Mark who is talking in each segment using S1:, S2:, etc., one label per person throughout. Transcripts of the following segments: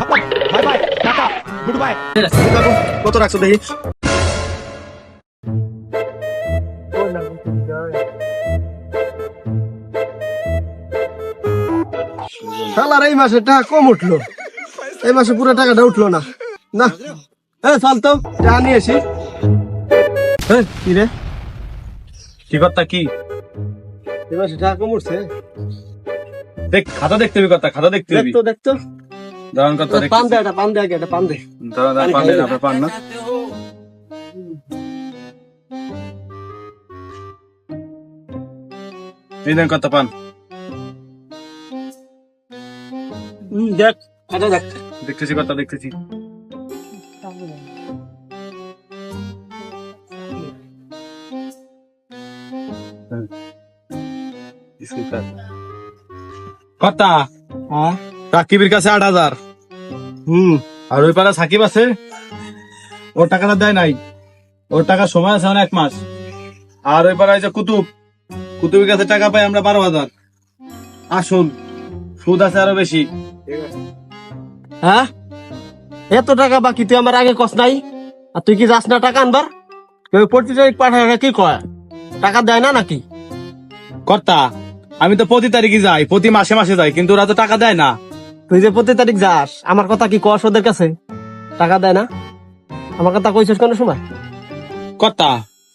S1: Bye bye, tata, good bye.
S2: কত রাখছো দেখি? শালার এই মাসে টাকা কম উঠলো, এই মাসে পুরো টাকাটা উঠলো না। না চল তো টাকা নিয়ে আসি। কি রে,
S3: কি কথা কি?
S2: এই মাসে টাকা কম উঠছে?
S3: দেখ, খাতা দেখতে হবে, কথা খাতা দেখতে হবে।
S2: দেখতো দেখতো,
S3: দাঁড়ান কথা দেখতে।
S2: পান দে, এটা পান দে, আগে এটা পান দে।
S3: দাঁড়ান পান দেন, আপনার পান না। এই দেন কথা পান।
S2: দেখ এটা দেখ।
S3: দেখতেছি কথা দেখতেছি। কথা
S2: হ্যাঁ
S3: সাকিবের কাছে 8,000, আর ওই পাড়া সাকিব আছে, ওর টাকাটা দেয় নাই, ওর টাকা সময় আছে 1 মাস। আর ওই পাড়া কুতুবের কাছে টাকা পাই আমরা 12,000, আসল সুদ আছে আরো বেশি।
S2: হ্যাঁ, এত টাকা বাকি তুই আমার আগে কস নাই? আর তুই কি যাস না টাকা আনবার? কেউ প্রতি তারিখ পাঠায় কি কয়, টাকা দেয় না নাকি?
S3: কর্তা, আমি তো প্রতি তারিখে যাই, প্রতি মাসে মাসে যাই, কিন্তু ওরা তো টাকা দেয় না।
S2: তুই যে প্রতি তারিখ যাস, আমার কথা কি কস ওদের কাছে? টাকা দেয় না, আমার কথা কইছিস কোন সময়?
S3: কর্তা,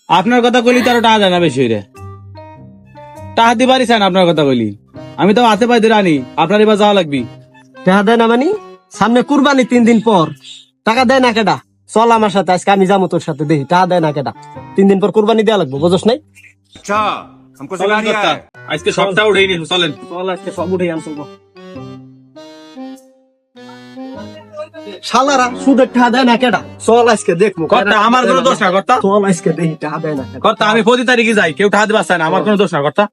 S3: আপনার কথা কইলি তারও টাকা দেয় না বেশি হইরে। টাকা দিবারই চান আপনার কথা কইলি, আমি তো হাতে পাই ধরে আনি, আপনার এবার যাওয়া লাগবি।
S2: টাকা দেয় না মানে? সামনে কুরবানি 3 দিন পর, টাকা দেয় না কেডা? চল আমার সাথে, আজকে আমি যাবো তোর সাথে, দেখি টাকা দেয় না কেডা। 3 দিন পর কুরবানি দেওয়া লাগবে, বুঝছ নাই?
S3: চলেন কর্তা, আজকে সবটা উঠেই নিন, চলেন।
S2: চল আজকে সব উঠে আনছো। শালারা সুদের টাকা দেয় না কেডা? চল আজকে দেখবো।
S3: কর্তা, আমার কোনো দোষ না কর্তা।
S2: চল আজকে দেখি টাকা দেয় না কেডা।
S3: কর্তা, আমি প্রতি তারিখে যাই, কেউ টাকা দিবার চায় না, আমার কোনো দোষ না কর্তা।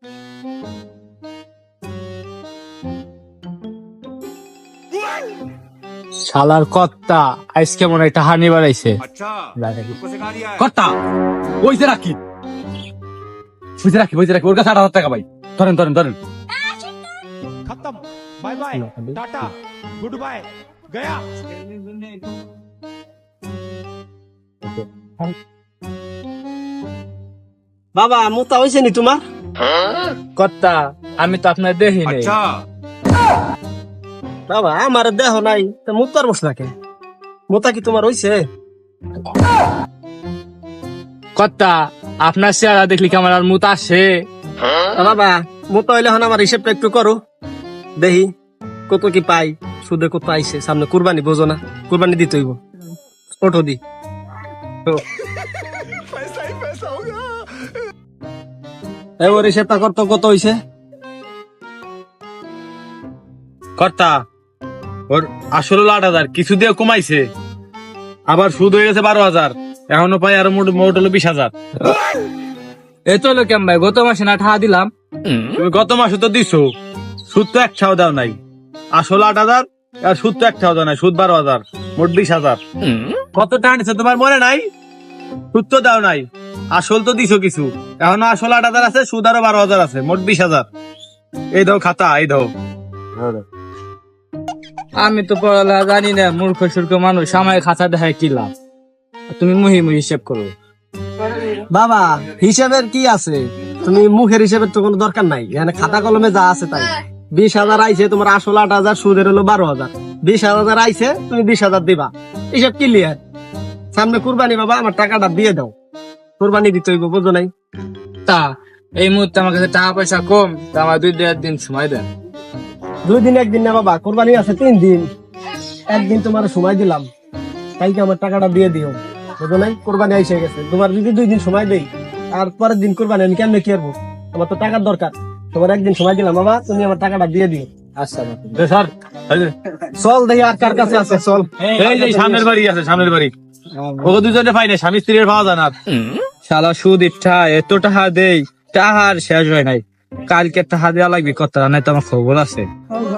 S4: শালার কর্তা আজকে মনে একটা হানি বাড়াইছে।
S3: কর্তা, ওইসে রাখি, ওর কাছে 8,000 টাকা পাই। ধরেন ধরেন ধরেন।
S1: खत्म, bye bye, tata, goodbye, गया।
S2: বাবা মোতা হয়েছে নি তোমার?
S4: কর্তা আমি তো আপনার দেখি নাই।
S2: বাবা আমার দেহ নাই, তা মোতার বস নাকি? মোতা কি তোমার হয়েছে?
S4: কর্তা আপনার চেহারা দেখলি কি আমার আর মুত আসে?
S2: বাবা মোতা হইলে হন আমার হিসেবটা একটু করো, দেখি কত কি পাই, সুদে কত আইছে। সামনে কুরবানি, বোঝো না? কুরবানি দিতে হইব, ওঠো দি। ওর হিসেবটা করতো কত হইছে?
S3: কর্তা, ওর আসল 8,000, কিছু দিয়ে কমাইছে, আবার সুদ হয়ে গেছে 12,000, এখনো পাই আরো মোট হলো 20,000।
S4: এ তো হলো কেমন ভাই, গত মাসে না টাকা দিলাম।
S3: তুমি গত মাসে তো দিছো, সুদ তো 1টাও দাও নাই। আসল 8,000 আর সুদ তো 1টাও দাও নাই, সুদ 12,000, মোট 20,000। কত টাকা নিছো তোমার মনে নাই? সুদ তো দাও নাই, আসল তো দিছো কিছু, এখনো আসল 8,000 আছে, সুদ আরো 12,000 আছে, মোট 20,000। এই দাও খাতা, এই দাও।
S4: আমি তো পড়ালেখা জানি না, মূর্খ সূর্খ মানুষ, আমায় খাতা দেখায় কি লাভ? তুমি মুহি হিসেব করো।
S2: বাবা হিসাবের কি আছে, তুমি মুখের হিসাবের তো কোনো দরকার নাই, এখানে খাতা কলমে যা আছে তাই। 20,000 আইছে, তোমার আসল 8,000, সুদের হলো 12,000। 20,000 আইছে, তুমি 20,000 দিবা, হিসাব ক্লিয়ার। সামনে কুরবানি বাবা, আমার টাকাটা দিয়ে দাও, কুরবানি দিতে হইব, বুঝো নাই?
S4: তা এই মুহূর্তে আমার কাছে টাকা পয়সা কম, তা আমার 2-1 দিন সময় দেন।
S2: 2 দিন 1 দিন না বাবা, কুরবানি আছে 3 দিন, 1 দিন তোমার সময় দিলাম, কালকে আমার টাকাটা দিয়ে দিও, বুঝো নাই? কুরবানি আইসে গেছে, তোমার যদি 2 দিন সময় দেই আর পরের দিন কুরবানি, আমি কেমনে কি করবো? আমার তো টাকার দরকার, তোমার 1 দিন সময় দিলাম বাবা, তুমি আমার টাকাটা দিয়ে দিও।
S4: আচ্ছা
S3: স্যার,
S2: চল দেখি আর কার কাছে আছে, চল।
S3: এই যে সামনের বাড়ি আছে, সামনের বাড়ি, ওকে দুজনে পাই না, স্বামী স্ত্রীর পাওয়া যায় না।
S4: শালা সুদ ইচ্ছা এত টাকা দেই, টাকার শেষ হয় নাই। কালকে টাকা দেওয়া লাগবে, কত নাই তো আমার খবর আছে।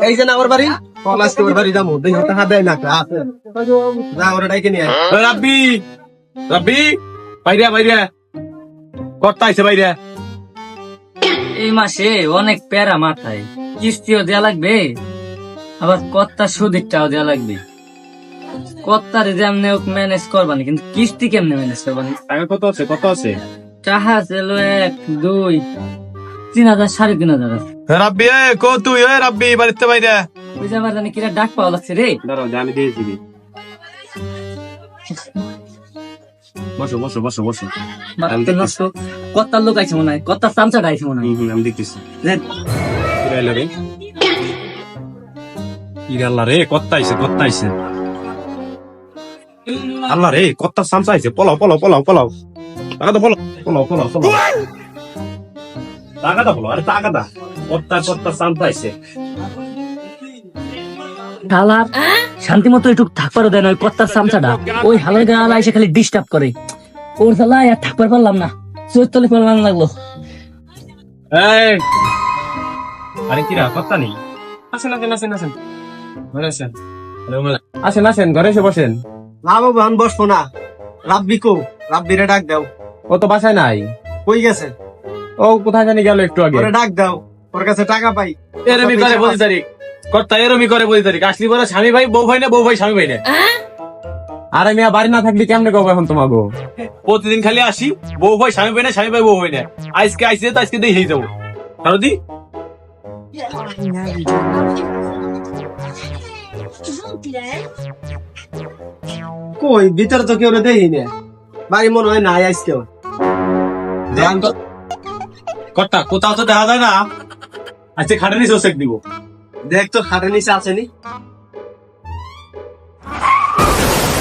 S2: এই যে না আমার বাড়ি, চল আজকে ওর বাড়ি যাবো, দেখি টাকা দেয় না আছে, যা ওরা ডাইকে নিয়ে আয়।
S3: ওই রাব্বি, রাব্বি, বাইরে বাইরে, কর্তা আইছে বাইরে।
S5: এই মাসে অনেক প্যারা মাথায়, কিস্তিও দেয়া লাগবে, আবার কত্তা সুদিকটাও দেওয়া লাগবে। কত্তারে যেমনে ম্যানেজ করবানি, কিন্তু কিস্তি কেমনে ম্যানেজ করবানি?
S3: টাকা কত আছে?
S5: টাকা ছিল 1, 2, 3,000, 3,500 আছে।
S3: রাব্বি কো তুই রাব্বি বাড়িতে বাইরে
S5: ওই যে আমার জানি কিরা ডাক পাওয়া লাগছে রে।
S3: দাঁড়াও আমি দিয়েছি। বসো।
S5: বাড়িতে নষ্ট কত্তার লোক আইছে মনে হয়, কত্তার চামচাটা আইছে মনে হয়।
S3: আমি দেখতেছি।
S5: দেখ,
S3: আল্লাহ রে কত্তা আইছে আল্লাহ রে কত্তা সামসা আইছে। পলাও টাকাটা পলাও আরে টাকাটা কত্তা সামসা আইছে।
S5: শালার শান্তি মতো একটু থাকপারও দেয় না ওই কত্তার চামচাটা। ওই হালার গালা এসে খালি ডিস্টার্ব করে। ওর শালা আর থাকবার পারলাম না, চোর তলে পারলাম লাগলো।
S3: আরে কিরা কত্তা নেই? আসেন ঘরে এসে বসেন।
S2: না বাবু আমি বসবো না। রাব্বি কো? রাব্বিরে ডাক দাও।
S3: ও তো বাসায় নাই।
S2: কই গেছে?
S3: ও কোথায় জানি গেল একটু আগে।
S2: ওরে ডাক দাও, ওর কাছে টাকা পাই।
S3: এরমি করে বলি তারিখ আসলি বলে স্বামী ভাই বউ ভাই না, বউ ভাই স্বামী ভাই না। আর আমি বাড়ি না থাকলে কেমনে কব এখন তোমাকে? প্রতিদিন খালি আসি, বউ ভাই স্বামী ভাই না, স্বামী ভাই বউ ভাই না। আজকে আইসি তো আজকে দিয়ে যাবো। কারো দি
S2: কই ভিতরে তো কেউ দেখি না, বাড়ি মনে হয় নাই আজকেও।
S3: কর্তা কোথাও তো দেখা যায় না। আজকে খাটে নিচে চেক দিব।
S2: দেখ তো খাটের নিচে আসেনি।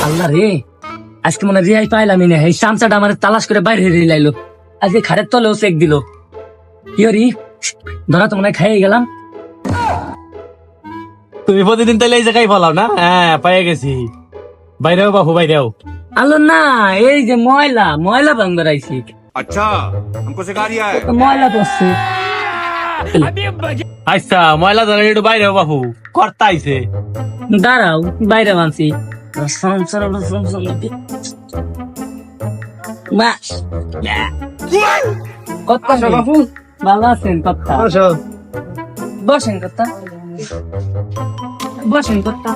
S5: আল্লাহ রে, আজকে মনে হয় রিয়াই পাইলামই না। এই চামচাটা আমার তালাশ করে বাইরে হেরিয়ে লাইলো। আজকে খাটের তলেও চেক দিল। কি হরি ধরা তো মনে হয় খাইয়ে গেলাম।
S3: তুমি প্রতিদিন তাহলে এই জায়গায় ফলাও না? হ্যাঁ পাইয়ে গেছি। বাইরেও বাবু বাইরেও।
S5: আলো না, এই যে ময়লা ভাঙবার আইছি।
S6: अच्छा हमको सिखा रिया है।
S5: তো ময়লা পড়ছে।
S3: আচ্ছা ময়লা ধরে একটু বাইরেও বাবু কর্তা আইছে।
S5: দাঁড়াও, বাইরে মানছি। কত্তা বাবু ভালো আছেন? কত্তা
S2: আসো।
S5: বসেন, কত্তা বসেন। কত্তা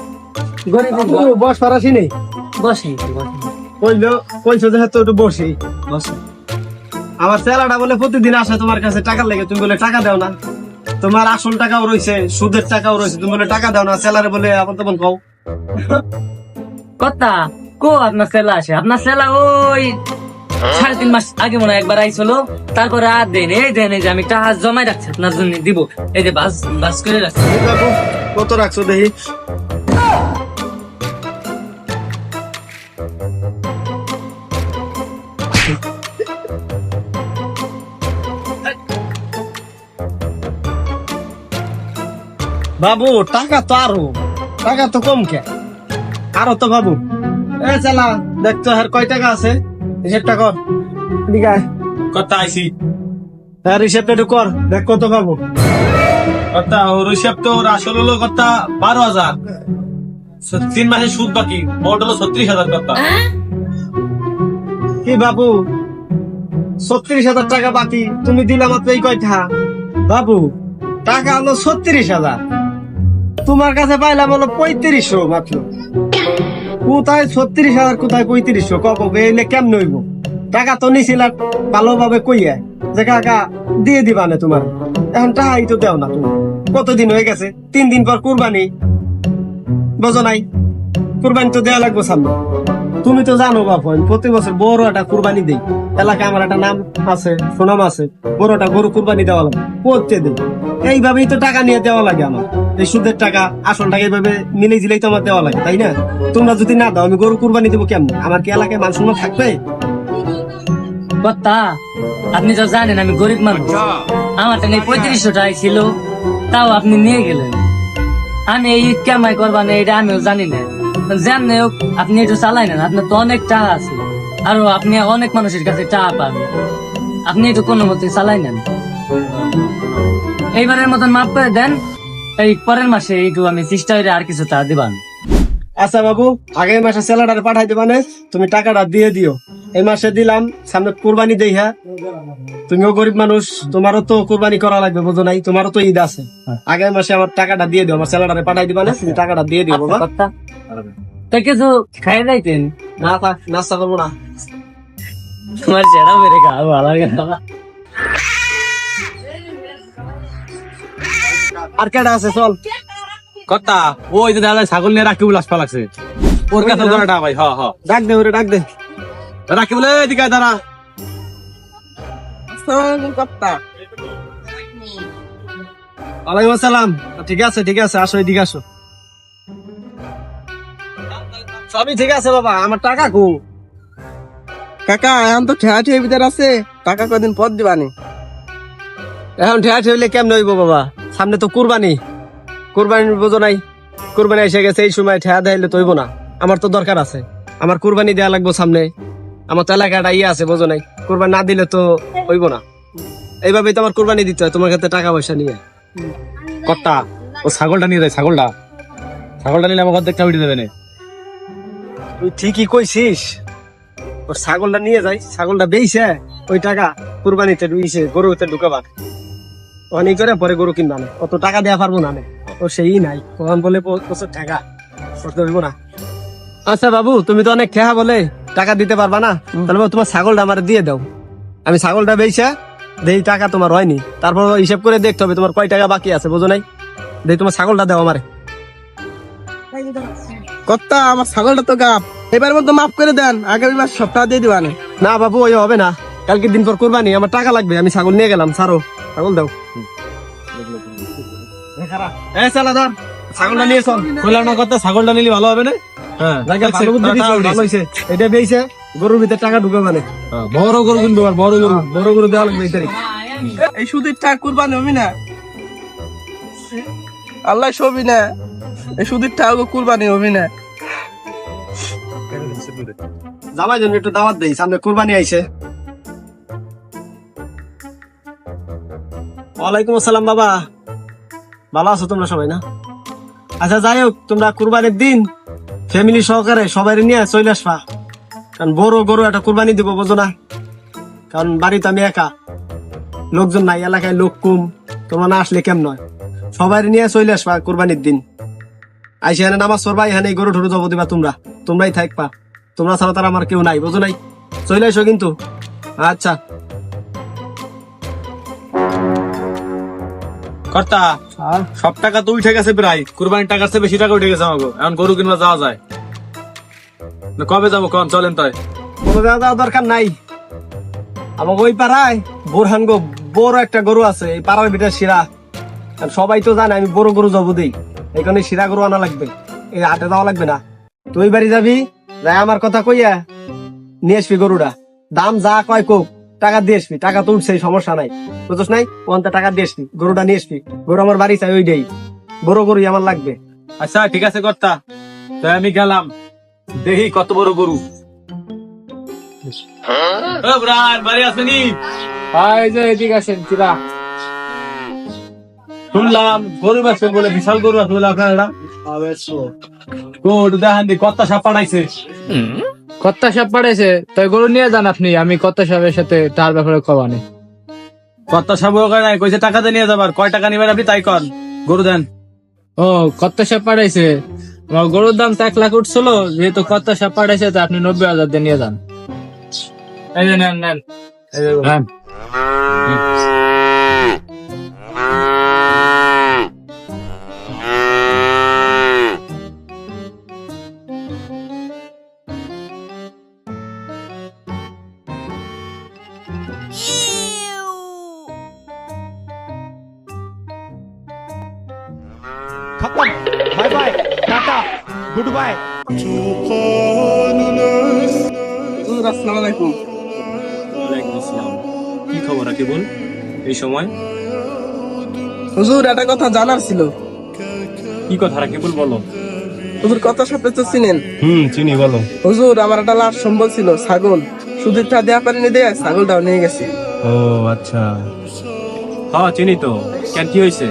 S5: গরিব
S2: বাবু বস পারাসি নেই।
S5: বসেন।
S2: কইছো যে তো একটু বসি।
S5: বসেন।
S2: আমার ছেলেটা বলে প্রতিদিন আসে তোমার কাছে টাকা লেগে, তুমি বলে টাকা দাও না। তোমার আসল টাকাও রয়েছে, সুদের টাকাও রয়েছে, তুমি বলে টাকা দাও না। ছেলারে বলে আপন তখন কও।
S5: কত্তা কো আপনার ছেলে আসে? আপনার ছেলে ওই 3.5 মাস আগে মনে হয় একবার আইছিল। তারপরে আর দেন, এই দেন, এই যে আমি টাকা জমাই রাখছি আপনার জন্য দিব। এই যে বাস করে রাখছি।
S2: বাবু কত রাখছো দেখি। বাবু টাকা তো কম কে আরো তো বাবু। এ চালা দেখতো আর কয় টাকা আছে, হিসেবটা কর। ঠিক আছে
S3: কর্তা আইসি।
S2: হ্যাঁ হিসেবটা একটু কর, দেখ কত পাবো।
S3: কর্তা ওর হিসাব তো ওর আসল হলো কর্তা 12,000। 3 মাসের সুদ বাকি, মোট হলো 36,000 কর্তা।
S2: কি বাবু 36,000 টাকা বাকি, তুমি দিলা মাত্র এই কয়টা? বাবু টাকা হলো 36,000, তোমার কাছে পাইলাম হলো 3500 মাত্র। কোথায় 36,000 কোথায় 3500? কবে এলে কেমন হইব? টাকা তো নিছিলাম ভালোভাবে কইয়া যে কাকা দিয়ে দিবা না তোমার। এখন টাকাই তো দেও না তুমি। কতদিন হয়ে গেছে? 3 দিন পর কুরবানি, বোঝো নাই? কুরবানি তো দেওয়া লাগবে সামনে। তুমি তো জানো বাপু আমি প্রতি বছর বড় একটা কুরবানি দিই। এলাকায় আমার একটা নাম আছে, সুনাম আছে। বড় একটা গরু কুরবানি দেওয়া লাগে, করতে দিই। এইভাবেই তো টাকা নিয়ে দেওয়া লাগে আমার। এই সুদের টাকা আসল টাকা এইভাবে মিলে জিলেই তো আমার দেওয়া লাগে, তাই না? তোমরা যদি না দাও আমি গরু কুরবানি দেবো কেমন? আমার কি এলাকায় মান সম্মান থাকবে?
S5: কত্তা আপনি তো জানেন আমি গরিব মানুষ। আমার টাকা 3500 টাকা ছিল, তাও আপনি নিয়ে গেলেন। আমি এই কামাই করবা না এটা আমিও জানি না। জানেন হোক আপনি একটু চালাই নেন, আপনার তো অনেক টাকা আছে, আরো আপনি অনেক মানুষের কাছে টাকা পাবেন। আপনি একটু কোনো মতে চালাই নেন। এইবারের মতন মাফ করে দেন। এই পরের মাসে একটু আমি চেষ্টা করে আর কিছু টাকা দিবান।
S2: আচ্ছা বাবু, আগামী মাসে স্যালারি পাঠাই দেবা না, তুমি টাকাটা দিয়ে দিও। এই মাসে দিলাম, সামনে কুরবানি দেই। হ্যাঁ, তুমিও গরিব মানুষ, তোমারও তো কুরবানি করা লাগবে, বুঝো নাই? তোমারও তো ঈদ আছে। আগের মাসে আমার টাকাটা দিয়ে দিও, আমার স্যালারি পাঠাই দিবা না, তুমি টাকাটা দিয়ে দিও বাবা।
S5: কর্তা তা কিছু খাই যাইতেন?
S2: না থাক, নাস্তা করবো না।
S5: তোমার চেহারা বেড়ে খাওয়া ভালো লাগে না।
S2: আর কেটা আছে, চল।
S3: কর্তা ওই যে দাদা ছাগল নিয়ে রাকিবুল আসপা লাগছে, ওর কাছে ধরাটা ভাই। হ হ,
S2: ডাক দে ওরে, ডাক দে।
S3: রাকিবুল এদিকে আয়, দাঁড়া।
S2: ওয়ালাইকুম আসসালাম। ঠিক আছে, ঠিক আছে, আসো, এদিকে আসো। সবই ঠিক আছে বাবা, আমার টাকা কো?
S7: কাকা এখন তো ঠেয়া ঠেয়ে ভিতর আছে, টাকা কদিন পর দিবানি।
S2: এখন ঠেয়া ঠেলে কেমন হইব বাবা? সামনে তো কুরবানি, কুরবানির বোঝো নাই? কুরবানি এসে গেছে, এই সময় ঠেয়া দেখাইলে তো হইব না। আমার তো দরকার আছে, আমার কুরবানি দেয়া লাগবো সামনে। আমার তো এলাকাটা আছে, বোঝো নাই? কুরবানি না দিলে তো হইব না। এইভাবেই তো আমার কুরবানি দিতে হয়, তোমার কাছে টাকা পয়সা নিয়ে।
S3: কর্তা ও ছাগলটা নিয়ে যায়, ছাগলটা নিলে আমার অর্ধেকটা উঠে দেবে না।
S2: তুই ঠিকই কইছিস, ওর ছাগলটা নিয়ে যাই, ছাগলটা বেইছে ওই টাকা কুরবানিতে ঢুইছে, গরুতে ঢুকাবা অনেক করে, পরে গরু কিনবা না, অত টাকা দেওয়া পারবো না। ও সেই নাই, কখন বলে প্রচুর টাকা করতে পারবো না। আচ্ছা বাবু, তুমি তো অনেক ঠেহা বলে টাকা দিতে পারবা না, তাহলে বাবু তোমার ছাগলটা আমার দিয়ে দাও। আমি ছাগলটা বেইছে দেই, টাকা তোমার হয়নি, তারপর হিসাব করে দেখতে হবে তোমার কয় টাকা বাকি আছে, বুঝো নাই? দেই, তোমার ছাগলটা দাও আমারে।
S7: কর্তা আমার ছাগলটা তো গাপ, এবার মতো মাফ করে দেন, আগামী মাস সপ্তাহ দিয়ে দিবানি।
S2: না বাবু, ওই হবে না, কালকে দিন পর কুরবানি, আমার টাকা লাগবে, আমি ছাগল নিয়ে গেলাম, ছাড়ো, ছাগল দাও। চালা ধর, ছাগলটা নিয়ে চল।
S3: কইলাম না কর্তা, ছাগলটা নিলে ভালো হবে না? হ্যাঁ,
S2: ভালো বুদ্ধি দিছো, ভালো হইছে। এটা বেইছে, গরুর ভিতরে টাকা ঢুকে মানে।
S3: বড় গরু কিনবো,
S2: বড় গরু দেওয়া লাগবে এই তারিখ।
S7: এই সুদের টাকা কুরবানি হবি না, আল্লাহ সবই না, এই সুদের টাকা কুরবানি হবি না।
S2: জামাই জন্য একটু দাওয়াত দেই, সামনে কুরবানি আইছে। ওয়ালাইকুম আসসালাম বাবা, ভালো আছো তোমরা সবাই না? আচ্ছা যাই হোক, তোমরা কুরবানির দিন ফ্যামিলি সহকারে সবাই নিয়ে চলে আসবা, কারণ বড় গরু একটা কুরবানি দিব, বোঝো না? কারণ বাড়িতে আমি একা, লোকজন নাই, এলাকায় লোক কম, তোমরা না আসলে কেমন হয়? সবাই নিয়ে চলে আসবা কুরবানির দিন। আইসে এখানে নামাজ পড়বা, এখানে গরু ঠরু জব দিবা, তোমরাই থাকবা, তোমরা ছাড়া তার আমার কেউ নাই, বোঝো নাই? চলে আসো কিন্তু। আচ্ছা
S3: কর্তা সব টাকা তো উঠে গেছে প্রায়, কুরবানির টাকার চেয়ে বেশি টাকা উঠে গেছে আমাকে, এখন গরু কিনবা যাওয়া যায় না, কবে যাবো কন, চলেন তাই।
S2: কোনো জায়গা যাওয়ার দরকার নাই, আমার ওই পাড়ায় বোরহানগো বড় একটা গরু আছে, এই পাড়ার ভিতরে শিরা, আর সবাই তো জানে আমি বড় গরু যাবো দিই, এখানে শিরা গরু আনা লাগবে, এই হাটে যাওয়া লাগবে না। তুই বাড়ি যাবি, যাই আমার কথা কইয়া নিয়ে আসবি গরুটা, দাম যা কয় কোক, টাকা দিয়ে আসবি, টাকা তো উঠছে, সমস্যা নাই, বুঝছ নাই? ওখানটা টাকা দিয়ে আসবি, গরুটা নিয়ে আসবি, গরু আমার বাড়ি চাই, ওইটাই বড় গরুই আমার লাগবে।
S3: আচ্ছা ঠিক আছে কর্তা, তাই আমি গেলাম, দেখি কত বড় গরু। ও ব্রান, বাড়ি আসেনি?
S4: এদিকে আসেন কিরা?
S3: শুনলাম গরু বেচবেন বলে, বিশাল গরু আছে বলে আপনার এটা। দেখান দি, কর্তা সাপ পাঠাইছে।
S4: কত্তা সাপ পাঠাইছে, তাই গরু নিয়ে যান আপনি, আমি কত্তা সাপের সাথে তার ব্যাপারে কবানি।
S3: কর্তা সাপ নাই, কইছে টাকাতে নিয়ে যাবার, কয় টাকা নিবেন আপনি তাই কন, গরু দেন।
S4: ও কত্তা সাপ পাঠাইছে, আমার গরুর দাম তো 1 লাখ উঠছিল, যেহেতু কত্তা সাপ পাঠাইছে তো আপনি 90,000 দিয়ে নিয়ে যান। এই যে নেন নেন, এই যে নেন।
S1: खत्म, bye bye, tata, goodbye.
S7: আসসালামু আলাইকুম।
S3: কি খবর রাকিবুল এই সময়?
S7: হুজুর একটা কথা জানার ছিল।
S3: কি কথা রাকিবুল, বলো।
S7: হুজুর কত সাপে তো চিনেন?
S3: চিনি, বলো।
S7: হুজুর আমার একটা লাশ সম্বল ছিল, ছাগল, সুদের টাকা দেওয়া পারিনি, দেয়া ছাগলটাও নিয়ে গেছে।
S3: ও আচ্ছা, হ্যাঁ চিনি তো, কেন কি হয়েছে?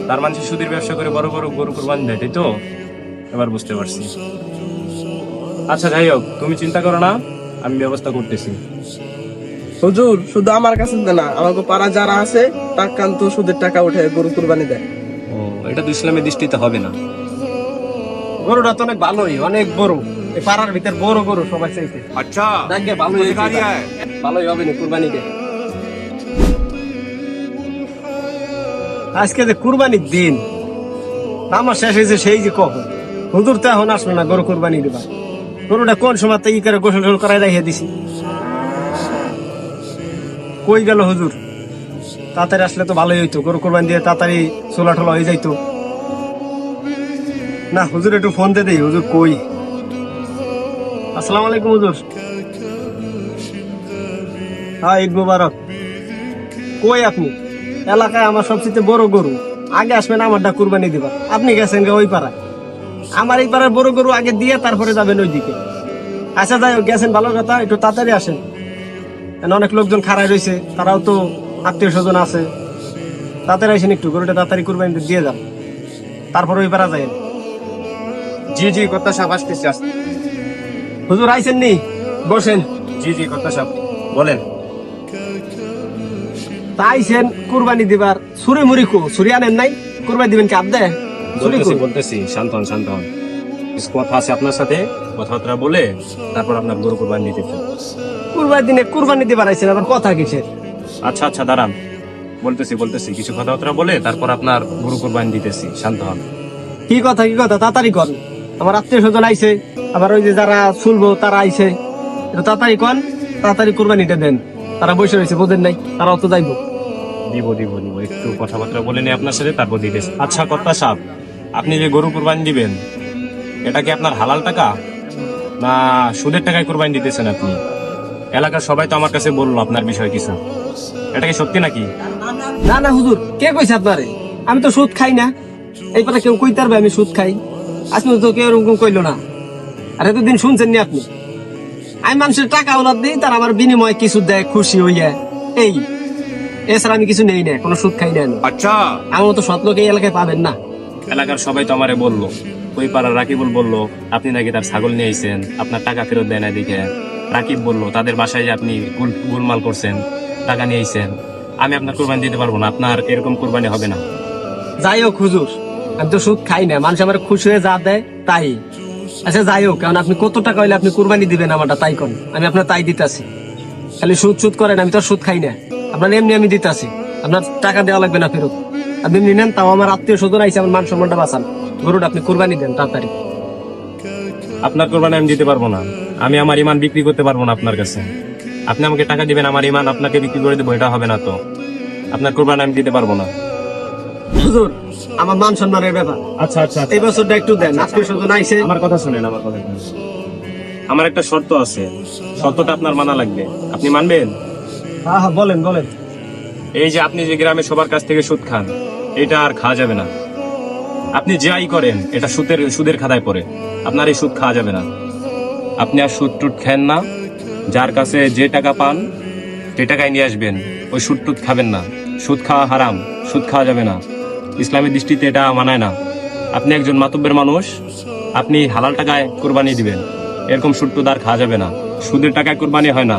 S3: তার মানুষ সুদের ব্যবসা করে বড় বড় গরু কুরবানি দেয়, তাই তো? এবার বুঝতে পারছি। আচ্ছা যাই হোক, তুমি চিন্তা করো না, আমি ব্যবস্থা করতেছি।
S7: হুজুর শুধু আমার কাছে না, আমাকে পাড়া যারা আছে টাকান্ত সুদের টাকা উঠে গরু কুরবানি দেয়।
S3: ও, এটা তো ইসলামের দৃষ্টিতে হবে না।
S2: গরুটা তো অনেক ভালোই, অনেক বড়, এই পাড়ার ভিতর বড় গরু সবাই চাইছে।
S6: अच्छा
S2: দেখবে ভালোই
S6: हमको सिखा
S2: হয়েছে,
S6: दिया है।
S2: ভালোই হবে না কুরবানিতে। আজকে যে কুরবানির দিন, আমার শেষ হয়েছে সেই যে কখন। হুজুর তো এখন আসলো না গরু কুরবানি দিবা। গরুটা কোন সময় ই করে গোসল টোসল করাই রেখে দিছি। কই গেল হুজুর? তাড়াতাড়ি আসলে তো ভালোই হইতো, গরু কুরবানি দিয়ে তাড়াতাড়ি চোলা টোলা হয়ে যাইতো। না হুজুর একটু ফোন দিয়ে দেই, হুজুর কই? আসসালামু আলাইকুম হুজুর। হ্যাঁ, ঈদ মুবারক। কই আপনি? এলাকায় আমার সবচেয়ে বড় গরু, আগে আসবেন আমারটা কুরবানি দিবা। আপনি গেছেন ওই পাড়ায়, আমার এই পাড়ার বড় গরু আগে দিয়ে তারপরে যাবেন ওই দিকে। আচ্ছা যাই হোক, গেছেন ভালো কথা, একটু তাড়াতাড়ি আসেন। এখানে অনেক লোকজন খাড়াই রয়েছে, তারাও তো আত্মীয় স্বজন আছে। তাড়াতাড়ি আসেন, একটু গরুটা তাড়াতাড়ি কুরবানি দিয়ে যান, তারপর ওই পাড়া যাই।
S3: জি জি কর্তা সাহেব, আসতেছি।
S2: হুজুর আইছেন নি? বসেন।
S3: জি জি কর্তা সাহেব, বলেন।
S2: তাইছেন কুরবানি দিবার, ছুরি মুড়ি কো ছুরি আনেন নাই? কুরবানি দিবেন কি আবদে?
S3: বলতেছি, শান্ত হন, শান্ত হন। কিছু কথা আছে আপনার সাথে, কথাবার্তা বলে তারপর আপনার গরু কুরবানি দিতে।
S2: কুরবানি দিনে কুরবানি দিবার আইছেন, আবার কথা কিসের?
S3: আচ্ছা আচ্ছা দাঁড়ান, বলতেছি কিছু কথাবার্তা বলে তারপর আপনার গরু কুরবানি দিতেছি, শান্ত হন।
S2: কি কথা তাড়াতাড়ি কন। আমার আত্মীয় স্বজন আইছে, আবার ওই যে যারা শুনবো তারা আইছে, একটু তাড়াতাড়ি কন, তাড়াতাড়ি কুরবানিটা দেন। তারা বসে রয়েছে, বোঝেন নাই, তারাও তো যাইবো।
S3: দিব একটু কথাবার্তা বলে নিই আপনার সাথে, তারপর দিতেছি। আচ্ছা কর্তা সাহেব, আপনি যে গরু কুরবানি দিবেন, এটা কি আপনার হালাল টাকা না সুদের টাকায় কুরবানি দিতেছেন আপনি? এলাকার সবাই তো আমার কাছে বললো আপনার বিষয়ে কিছু, এটা কি সত্যি নাকি?
S2: না না হুজুর, কে কইছে আপনারে? আমি তো সুদ খাই না। এই কথা কেউ কইতে পারবে আমি সুদ খাই? আজকে তো কেউ এরকম কইলো না। আর এতদিন শুনছেন নি আপনি? আমি মানুষের টাকা ওনার দিই, তার আমার বিনিময়ে কিছু দেয়, খুশি হইয়া এই। এছাড়া আমি কিছু নেই না, কোনো সুদ খাই না আমি।
S6: अच्छा
S2: আমার মতো সৎ লোক এই এলাকায় পাবেন না।
S3: এলাকার সবাই তো আমারে বললো, ওই পাড়ার রাকিবুল বললো আপনি নাকি তার ছাগল নিয়ে আইছেন, আপনার টাকা ফেরত দেয় না দিকে। রাকিব বললো তাদের বাসায় যে আপনি গোলমাল করছেন, টাকা নিয়ে আইছেন। আমি আপনার কুরবানি দিতে পারবো না, আপনার এরকম কুরবানি হবে না।
S2: যাই হোক হুজুর, আমি তো সুদ খাই না, মানুষ আমার খুশি হয়ে যা দেয় তাই। আচ্ছা যাই হোক, কারণ আপনি কত টাকা হইলে আপনি কুরবানি দিবেন আমারটা তাই কোন, আমি আপনার তাই দিতেছি। খালি সুদ করেন, আমি তো আর সুদ খাই না। আপনার এমনি আমি দিতেছি, আপনার টাকা দেওয়া লাগবে না ফেরত। আপনি এমনি নেন, তাও আমার আত্মীয় স্বজন আইসে, আমার মান সম্মানটা বাঁচান। গরুটা আপনি কুরবানি দেন তাড়াতাড়ি।
S3: আপনার কুরবানি আমি দিতে পারবো না, আমি আমার ইমান বিক্রি করতে পারবো না আপনার কাছে। আপনি আমাকে টাকা দিবেন, আমার ইমান আপনাকে বিক্রি করে দেবো, এটা হবে না তো। আপনার কুরবানি আমি দিতে পারবো না।
S2: হুজুর, আমার মান সম্মানের ব্যাপার,
S3: আচ্ছা আচ্ছা
S2: এই বছরটা একটু দেন। আত্মীয় স্বজন আইসে।
S3: আমার কথা শুনেন, আমার একটা শর্ত আছে, শর্তটা আপনার মানা লাগবে। আপনি মানবেন?
S2: হ্যাঁ হ্যাঁ, বলেন বলেন।
S3: এই যে আপনি যে গ্রামে সবার কাছ থেকে সুদ খান, এটা আর খাওয়া যাবে না। আপনি যাই করেন এটা সুদের খাতায় পড়ে, আপনার এই সুদ খাওয়া যাবে না। আপনি আর সুদ টুট খান না, যার কাছে যে টাকা পান সে টাকায় নিয়ে আসবেন, ওই সুদ টুট খাবেন না। সুদ খাওয়া হারাম, সুদ খাওয়া যাবে না, ইসলামের দৃষ্টিতে এটা মানায় না। আপনি একজন মাতব্বর মানুষ, আপনি হালাল টাকায় কুরবানি দিবেন, এরকম সুদ টুদ আর খাওয়া যাবে না। সুদের টাকায় কুরবানি হয় না।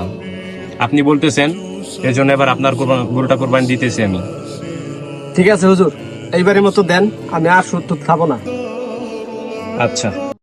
S3: আপনি বলতেছেন, এই জন্য এবার আপনার গরুটা কুরবানি দিতেছি আমি।
S2: ঠিক আছে হুজুর, এইবারের মতো দেন, আমি আর সুদ টুদ খাবো না।
S3: আচ্ছা।